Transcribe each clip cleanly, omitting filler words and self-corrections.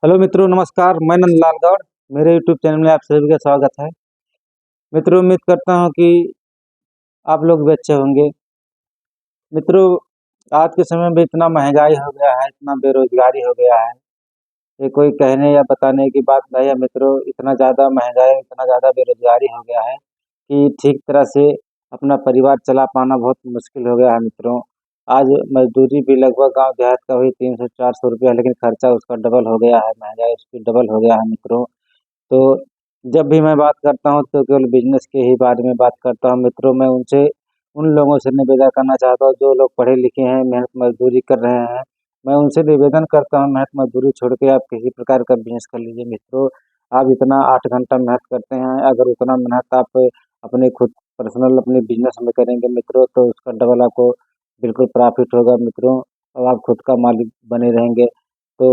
Hello मित्रों, नमस्कार। मैं नंदलाल गौड़। मेरे यूट्यूब चैनल में आप सभी का स्वागत है। मित्रों, उम्मीद करता हूं कि आप लोग भी अच्छे होंगे। मित्रों, आज के समय में इतना महंगाई हो गया है, इतना बेरोजगारी हो गया है, ये कोई कहने या बताने की बात नहीं है। मित्रों, इतना ज़्यादा महंगाई, इतना ज़्यादा बेरोजगारी हो गया है कि ठीक तरह से अपना परिवार चला पाना बहुत मुश्किल हो गया है। मित्रों, आज मजदूरी भी लगभग गांव देहात का हुई 300-400 रुपया, लेकिन खर्चा उसका डबल हो गया है, महंगाई उसकी डबल हो गया है। मित्रों, तो जब भी मैं बात करता हूँ तो केवल बिजनेस के ही बारे में बात करता हूँ। मित्रों, मैं उनसे उन लोगों से निवेदन करना चाहता हूँ जो लोग पढ़े लिखे हैं, मेहनत मजदूरी कर रहे हैं। मैं उनसे निवेदन करता हूँ, मेहनत मजदूरी छोड़ के आप किसी प्रकार का बिजनेस कर लीजिए। मित्रों, आप इतना 8 घंटा मेहनत करते हैं, अगर उतना मेहनत आप अपने खुद पर्सनल अपने बिजनेस में करेंगे मित्रों, तो उसका डबल आपको बिल्कुल प्रॉफिट होगा। मित्रों, और आप खुद का मालिक बने रहेंगे। तो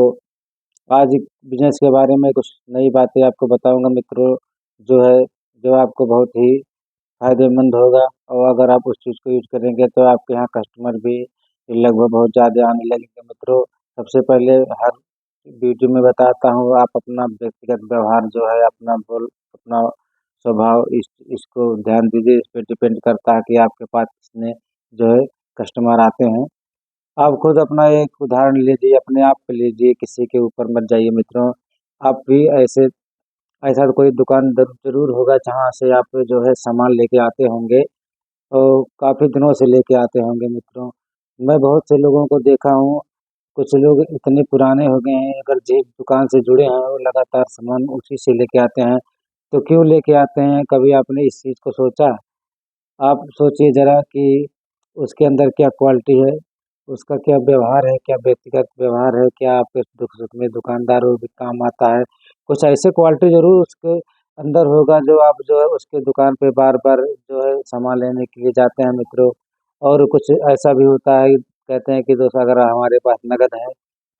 आज बिजनेस के बारे में कुछ नई बातें आपको बताऊंगा मित्रों, जो है जो आपको बहुत ही फायदेमंद होगा। और अगर आप उस चीज़ को यूज करेंगे तो आपके यहाँ कस्टमर भी लगभग बहुत ज़्यादा आने लगेंगे। मित्रों, सबसे पहले हर वीडियो में बताता हूँ, आप अपना व्यक्तिगत व्यवहार जो है, अपना स्वभाव, इसको ध्यान दीजिए। इस पर डिपेंड करता है कि आपके पास कितने जो है कस्टमर आते हैं। आप खुद अपना एक उदाहरण लीजिए, अपने आप पे लीजिए, किसी के ऊपर मत जाइए। मित्रों, आप भी ऐसा तो कोई दुकान जरूर होगा जहाँ से आप जो है सामान लेके आते होंगे, और काफ़ी दिनों से लेके आते होंगे। मित्रों, मैं बहुत से लोगों को देखा हूँ, कुछ लोग इतने पुराने हो गए हैं, अगर जिस दुकान से जुड़े हैं वो लगातार सामान उसी से लेके आते हैं। तो क्यों लेके आते हैं? कभी आपने इस चीज़ को सोचा? आप सोचिए ज़रा कि उसके अंदर क्या क्वालिटी है, उसका क्या व्यवहार है, क्या व्यक्तिगत व्यवहार है, क्या आपके दुख सुख में दुकानदारों भी काम आता है। कुछ ऐसे क्वालिटी ज़रूर उसके अंदर होगा जो आप जो है उसके दुकान पे बार बार जो है सामान लेने के लिए जाते हैं। मित्रों, और कुछ ऐसा भी होता है, कहते हैं कि दोस्त अगर हमारे पास नगद है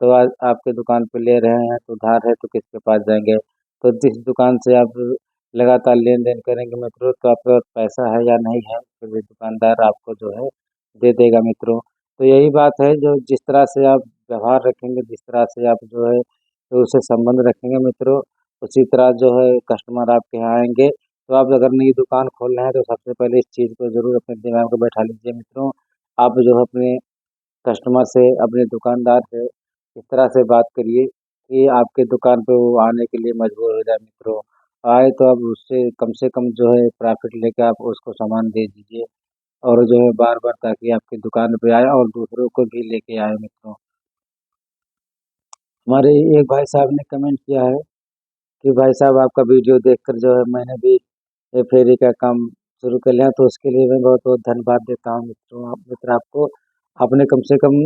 तो आज आपके दुकान पे ले रहे हैं, तो उधार है तो किसके पास जाएंगे। तो जिस दुकान से आप लगातार लेन देन करेंगे मित्रों, तो आपके पास पैसा है या नहीं है, फिर भी दुकानदार आपको जो है दे देगा। मित्रों, तो यही बात है, जो जिस तरह से आप व्यवहार रखेंगे, जिस तरह से आप जो है तो उससे संबंध रखेंगे मित्रों, उसी तरह जो है कस्टमर आपके यहाँ आएंगे। तो आप अगर नई दुकान खोल रहे हैं तो सबसे पहले इस चीज़ को जरूर अपने दिमाग में बैठा लीजिए। मित्रों, आप जो है अपने कस्टमर से, अपने दुकानदार से इस तरह से बात करिए कि आपके दुकान पे वो आने के लिए मजबूर हो जाए। मित्रों, आए तो आप उससे कम से कम जो है प्रॉफिट लेके आप उसको सामान दे दीजिए, और जो है बार बार, ताकि आपकी दुकान पे आए और दूसरों को भी लेके आए। मित्रों, हमारे एक भाई साहब ने कमेंट किया है कि भाई साहब आपका वीडियो देखकर जो है मैंने भी ये फेरी का काम शुरू कर लिया, तो उसके लिए मैं बहुत बहुत धन्यवाद देता हूँ। मित्रों, मित्र आपको, आपने कम से कम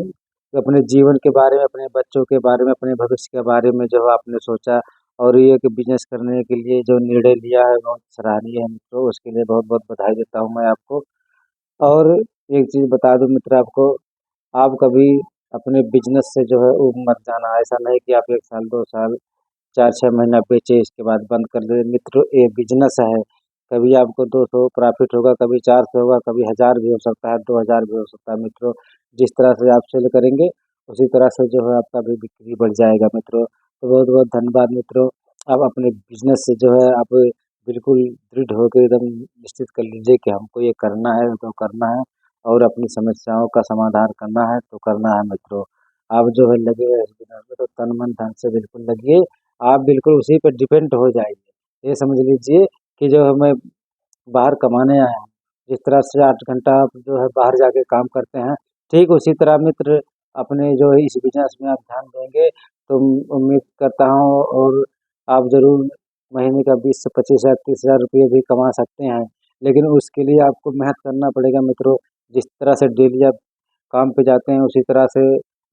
अपने जीवन के बारे में, अपने बच्चों के बारे में, अपने भविष्य के बारे में जो आपने सोचा, और ये कि बिजनेस करने के लिए जो निर्णय लिया है बहुत सराहनीय है। मित्रों, उसके लिए बहुत बहुत बधाई देता हूँ मैं आपको। और एक चीज़ बता दूं मित्र आपको, आप कभी अपने बिजनेस से जो है ऊब मत जाना। ऐसा नहीं कि आप 1 साल 2 साल 4-6 महीना बेचे इसके बाद बंद कर दे। मित्र, ये बिजनेस है, कभी आपको 200 प्रॉफिट होगा, कभी 400 होगा, कभी 1000 भी हो सकता है, 2000 भी हो सकता है। मित्रों, जिस तरह से आप सेल करेंगे उसी तरह से जो है आपका भी बिक्री बढ़ जाएगा। मित्रों, तो बहुत बहुत धन्यवाद। मित्रों, आप अपने बिजनेस से जो है आप बिल्कुल दृढ़ होकर एकदम निश्चित कर लीजिए कि हमको ये करना है तो करना है, और अपनी समस्याओं का समाधान करना है तो करना है। मित्रों, आप जो है लगे हैं इस बिजनेस में, तो तन मन धन से बिल्कुल लगिए। आप बिल्कुल उसी पर डिपेंड हो जाइए। ये समझ लीजिए कि जो हमें बाहर कमाने आए हैं, जिस तरह से 8 घंटा आप जो है बाहर जाके काम करते हैं, ठीक उसी तरह मित्र अपने जो है इस बिजनेस में आप ध्यान देंगे तो उम्मीद करता हूँ, और आप ज़रूर महीने का 20 से 25 हज़ार 30 हज़ार रुपये भी कमा सकते हैं। लेकिन उसके लिए आपको मेहनत करना पड़ेगा। मित्रों, जिस तरह से डेली आप काम पे जाते हैं उसी तरह से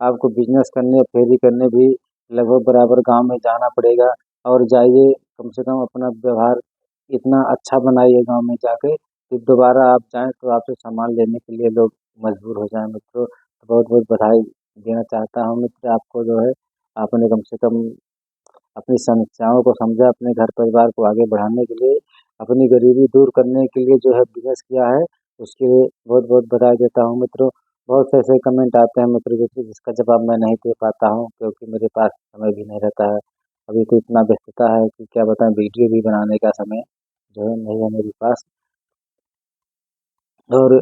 आपको बिजनेस करने, फेरी करने भी लगभग बराबर गांव में जाना पड़ेगा। और जाइए, कम से कम अपना व्यवहार इतना अच्छा बनाइए गांव में जाके कि दोबारा आप जाएं तो आपसे सामान लेने के लिए लोग मजबूर हो जाएं। मित्रों, तो बहुत बहुत बधाई देना चाहता हूँ मित्र आपको, जो है आपने कम से कम अपनी समस्याओं को समझा, अपने घर परिवार को आगे बढ़ाने के लिए, अपनी गरीबी दूर करने के लिए जो है बिजनेस किया है, उसके लिए बहुत बहुत बधाई देता हूँ। मित्रों, बहुत से ऐसे कमेंट आते हैं मित्र, जिसका जवाब मैं नहीं दे पाता हूँ क्योंकि मेरे पास समय भी नहीं रहता है। अभी तो इतना व्यस्तता है कि क्या बताएं, वीडियो भी बनाने का समय जो है नहीं है मेरे पास। और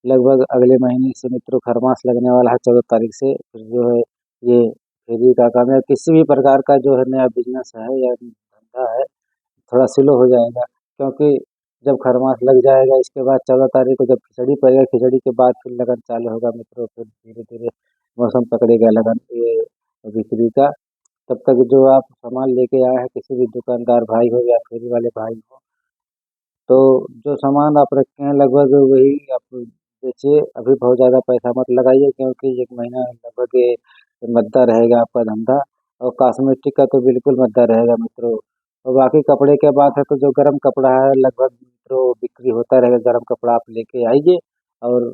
लगभग अगले महीने से मित्रों खरमास लगने वाला है 14 तारीख से। फिर जो है ये फेरी का काम या किसी भी प्रकार का जो है नया बिजनेस है या धंधा है थोड़ा स्लो हो जाएगा, क्योंकि जब खरमास लग जाएगा इसके बाद 14 तारीख को जब खिचड़ी पड़ेगा, खिचड़ी के बाद फिर लगन चालू होगा मित्रों। फिर धीरे धीरे मौसम पकड़ेगा लगन ये बिक्री का। तब तक जो आप सामान लेके आए हैं किसी भी दुकानदार भाई हो या फेरी वाले भाई हो, तो जो सामान आप रखे हैं लगभग वही आप बेचिए। अभी बहुत ज़्यादा पैसा मत लगाइए, क्योंकि एक महीना लगभग ये मद्दा रहेगा आपका धंधा। और कॉस्मेटिक का तो बिल्कुल मद्दा रहेगा मित्रों। और बाकी कपड़े की बात है तो जो गर्म कपड़ा है लगभग मित्रों बिक्री होता रहेगा। गर्म कपड़ा आप लेके आइए और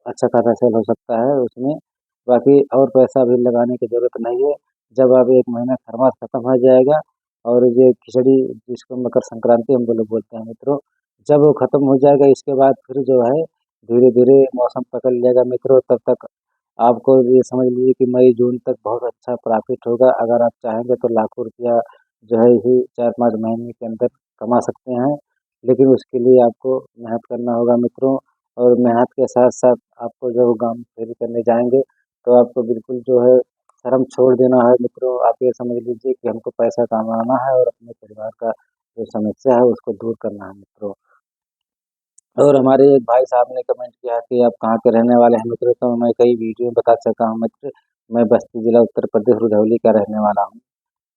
अच्छा खासा सेल हो सकता है उसमें। बाकी और पैसा भी लगाने की ज़रूरत नहीं है। जब अब एक महीना खरमास खत्म हो जाएगा और ये खिचड़ी जिसको मकर संक्रांति हम लोग बोलते हैं मित्रों, जब वो खत्म हो जाएगा इसके बाद फिर जो है धीरे धीरे मौसम पकड़ लेगा मित्रों। तब तक आपको ये समझ लीजिए कि मई जून तक बहुत अच्छा प्रॉफिट होगा। अगर आप चाहेंगे तो लाखों रुपया जो है इसी 4-5 महीने के अंदर कमा सकते हैं। लेकिन उसके लिए आपको मेहनत करना होगा मित्रों। और मेहनत के साथ साथ आपको जब गाँव फेरी करने जाएंगे तो आपको बिल्कुल जो है शर्म छोड़ देना है मित्रों। आप ये समझ लीजिए कि हमको पैसा कमाना है और अपने परिवार का जो समस्या है उसको दूर करना है मित्रों। और हमारे एक भाई साहब ने कमेंट किया कि आप कहाँ के रहने वाले हैं मित्र, तो मैं कई वीडियो में बता चुका हूँ मित्र। मैं बस्ती जिला उत्तर प्रदेश रुधौली का रहने वाला हूँ।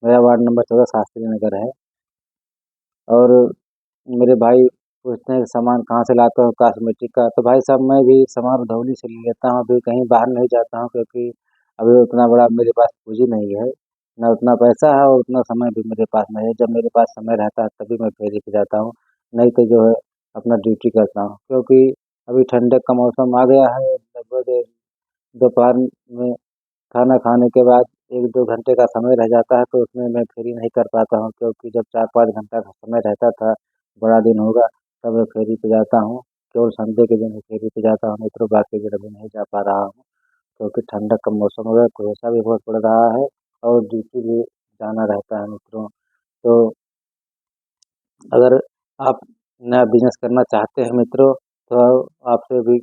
मेरा वार्ड नंबर 14 शास्त्री नगर है। और मेरे भाई पूछते हैं कि सामान कहाँ से लाते हो कॉस्मेटिक का, तो भाई साहब मैं भी सामान रुधौली से ले लेता हूँ। अभी कहीं बाहर नहीं जाता हूँ, क्योंकि अभी उतना बड़ा मेरे पास पूंजी नहीं है, ना उतना पैसा है और उतना समय भी मेरे पास नहीं है। जब मेरे पास समय रहता है तभी मैं फेरी पे जाता हूँ, नहीं तो जो है अपना ड्यूटी करता हूँ। क्योंकि अभी ठंडक का मौसम आ गया है। लगभग दोपहर में खाना खाने के बाद 1-2 घंटे का समय रह जाता है, तो उसमें मैं फेरी नहीं कर पाता हूँ। क्योंकि जब 4-5 घंटा का समय रहता था, बड़ा दिन होगा, तब मैं फेरी पे जाता हूँ। केवल संडे के दिन ही फेरी पे जाता हूँ मित्रों, बाकी दिन अभी नहीं जा पा रहा हूँ। क्योंकि ठंडक का मौसम हो गया, कुहासा भी बहुत पड़ रहा है और ड्यूटी भी जाना रहता है मित्रों। तो अगर आप नया बिजनेस करना चाहते हैं मित्रों, तो आपसे भी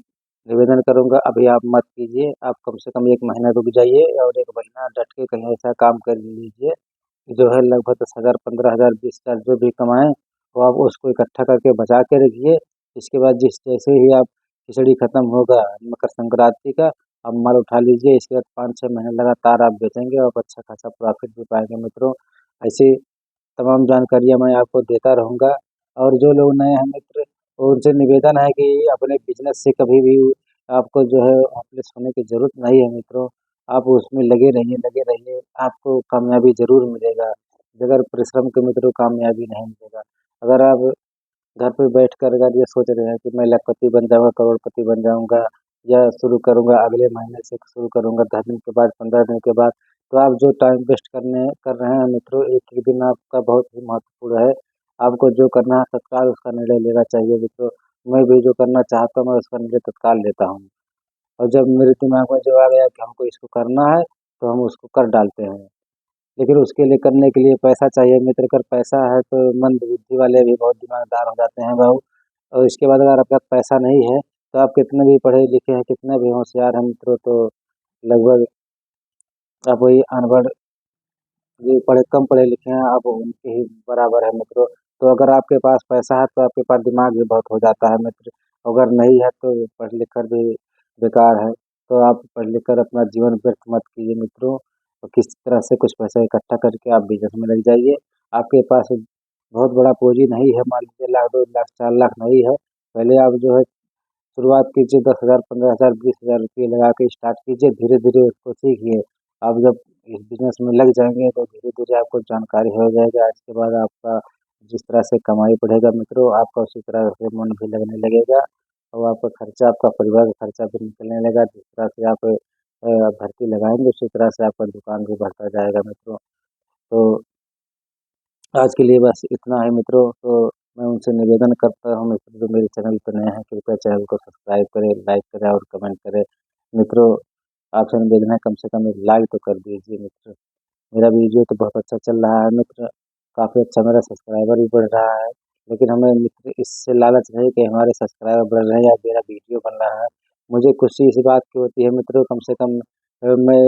निवेदन करूंगा अभी आप मत कीजिए। आप कम से कम एक महीना रुक जाइए और एक महीना डट के कहीं ऐसा काम कर लीजिए कि जो है लगभग 10,000, 15,000, 20,000 जो भी कमाएं वो आप उसको इकट्ठा करके बचा के रखिए। इसके बाद जिस जैसे ही आप खिचड़ी खत्म होगा मकर संक्रांति का, आप माल उठा लीजिए। इसके बाद 5-6 महीने लगातार आप बेचेंगे और अच्छा खासा प्रॉफिट भी पाएंगे मित्रों। ऐसे तमाम जानकारियाँ मैं आपको देता रहूँगा। और जो लोग नए हैं मित्र, उनसे निवेदन है कि अपने बिजनेस से कभी भी आपको जो है हॉपलेस होने की ज़रूरत नहीं है मित्रों। आप उसमें लगे रहिए, आपको कामयाबी ज़रूर मिलेगा। बगैर परिश्रम के मित्रों कामयाबी नहीं मिलेगा। अगर आप घर पे बैठकर अगर ये सोच रहे हैं कि मैं लखपति बन जाऊँगा, करोड़पति बन जाऊँगा या शुरू करूँगा अगले महीने से शुरू करूँगा, 10 दिन के बाद, 15 दिन के बाद, तो आप जो टाइम वेस्ट कर रहे हैं मित्रों, एक-एक दिन आपका बहुत ही महत्वपूर्ण है। आपको जो करना है तत्काल उसका निर्णय लेना चाहिए मित्रों। मैं भी जो करना चाहता हूँ मैं उसका निर्णय तत्काल लेता हूँ। और जब मेरे दिमाग में जो आ गया कि हमको इसको करना है, तो हम उसको कर डालते हैं। लेकिन उसके लिए करने के लिए पैसा चाहिए मित्र। अगर पैसा है तो मंदबुद्धि वाले भी बहुत दिमागदार हो जाते हैं भाऊ। और इसके बाद अगर आपका पैसा नहीं है तो आप कितने भी पढ़े लिखे हैं, कितने भी होशियार हैं मित्रों, तो लगभग आप वही अनपढ़, जो पढ़े कम पढ़े लिखे हैं, आप उनके ही बराबर है मित्रों। तो अगर आपके पास पैसा है तो आपके पास दिमाग भी बहुत हो जाता है मित्र। अगर नहीं है तो पढ़ लिख कर भी बेकार है। तो आप पढ़ लिख कर अपना जीवन व्यर्थ मत कीजिए मित्रों। और किसी तरह से कुछ पैसा इकट्ठा करके आप बिजनेस में लग जाइए। आपके पास बहुत बड़ा पूंजी नहीं है, मान लीजिए लाख, 2 लाख, 4 लाख नहीं है, पहले आप जो है शुरुआत कीजिए 10,000, 15,000, 20,000 रुपये लगा के स्टार्ट कीजिए। धीरे धीरे उसको सीखिए। आप जब इस बिजनेस में लग जाएंगे तो धीरे धीरे आपको जानकारी हो जाएगा। इसके बाद आपका जिस तरह से कमाई बढ़ेगा मित्रों, आपका उसी तरह से मन भी लगने लगेगा। और आपका खर्चा, आपका परिवार का खर्चा भी निकलने लगेगा। जिस तरह से आप भर्ती लगाएंगे उसी तरह से आपका दुकान भी बढ़ता जाएगा मित्रों। तो आज के लिए बस इतना है मित्रों। तो मैं उनसे निवेदन करता हूँ मित्र, जो मेरे चैनल पर नए हैं कृपया चैनल को सब्सक्राइब करें, लाइक करें और कमेंट करें मित्रों। आपसे निवेदन है कम से कम एक लाइक तो कर दीजिए मित्र। मेरा वीडियो तो बहुत अच्छा चल रहा है मित्र, काफ़ी अच्छा मेरा सब्सक्राइबर भी बढ़ रहा है। लेकिन हमें मित्र इससे लालच नहीं कि हमारे सब्सक्राइबर बढ़ रहे हैं या मेरा वीडियो बन रहा है। मुझे खुशी इस बात की होती है मित्रों, कम से कम मैं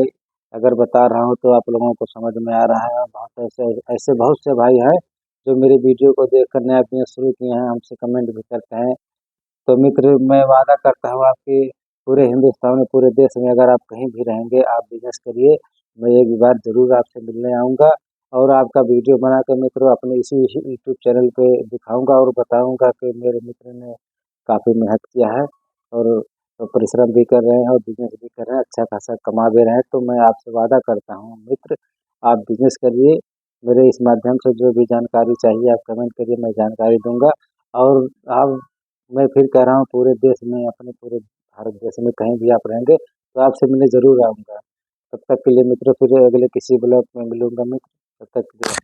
अगर बता रहा हूँ तो आप लोगों को समझ में आ रहा है। बहुत ऐसे ऐसे बहुत से भाई हैं जो मेरे वीडियो को देखकर नया बिज़नेस शुरू किए हैं, हमसे कमेंट भी करते हैं। तो मित्र मैं वादा करता हूँ आपके पूरे हिंदुस्तान में, पूरे देश में अगर आप कहीं भी रहेंगे, आप बिज़नेस करिए, मैं एक बार ज़रूर आपसे मिलने आऊँगा और आपका वीडियो बनाकर मित्रों अपने इसी यूट्यूब चैनल पे दिखाऊँगा और बताऊँगा कि मेरे मित्र ने काफ़ी मेहनत किया है और परिश्रम भी कर रहे हैं और बिज़नेस भी कर रहे हैं, अच्छा खासा कमा भी रहे हैं। तो मैं आपसे वादा करता हूँ मित्र, आप बिज़नेस करिए, मेरे इस माध्यम से जो भी जानकारी चाहिए आप कमेंट करिए, मैं जानकारी दूँगा। और आप मैं फिर कह रहा हूँ पूरे देश में, अपने पूरे भारत देश में कहीं भी आप रहेंगे तो आपसे मिलने ज़रूर आऊँगा। तब तक के लिए मित्रों फिर अगले किसी ब्लॉग में मिलूँगा मित्र, तब तक के लिए